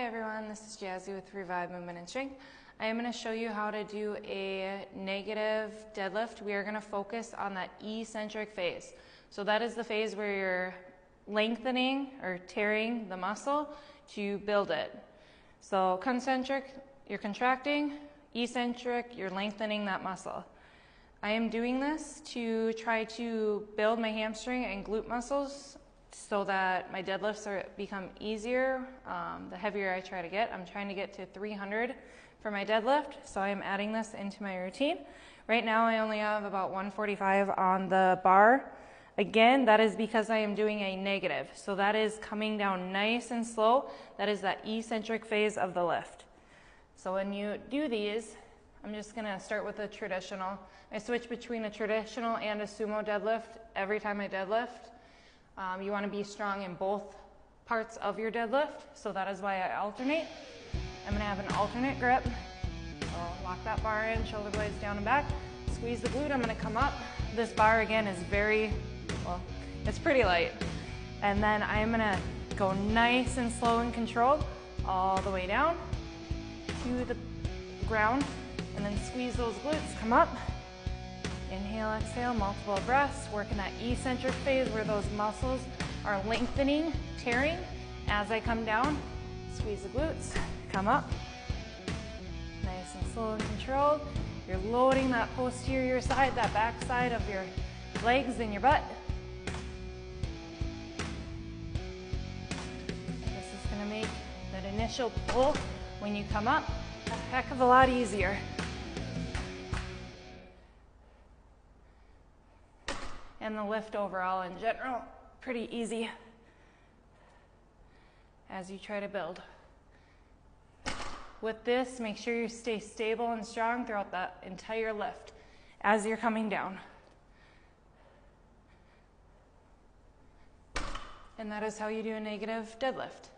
Hi everyone, this is Jazzy with Revive Movement and Strength. I am going to show you how to do a negative deadlift. We are going to focus on that eccentric phase. So that is the phase where you're lengthening or tearing the muscle to build it. So concentric, you're contracting; eccentric, you're lengthening that muscle. I am doing this to try to build my hamstring and glute muscles so that my deadlifts become easier. The heavier I try to get, I'm trying to get to 300 for my deadlift, so I am adding this into my routine. Right now I only have about 145 on the bar. Again, that is because I am doing a negative, so that is coming down nice and slow. That is that eccentric phase of the lift. So when you do these, I'm just going to start with a traditional. I switch between a traditional and a sumo deadlift every time I deadlift. You want to be strong in both parts of your deadlift, so that is why I alternate. I'm going to have an alternate grip. I'll lock that bar in, shoulder blades down and back, squeeze the glute. I'm going to come up. This bar again is it's pretty light. And then I'm going to go nice and slow and controlled all the way down to the ground, and then squeeze those glutes, come up. Inhale, exhale, multiple breaths, working that eccentric phase where those muscles are lengthening, tearing. As I come down, squeeze the glutes, come up. Nice and slow and controlled. You're loading that posterior side, that back side of your legs and your butt. This is going to make that initial pull when you come up a heck of a lot easier. And the lift overall in general, pretty easy as you try to build. With this, make sure you stay stable and strong throughout the entire lift as you're coming down. And that is how you do a negative deadlift.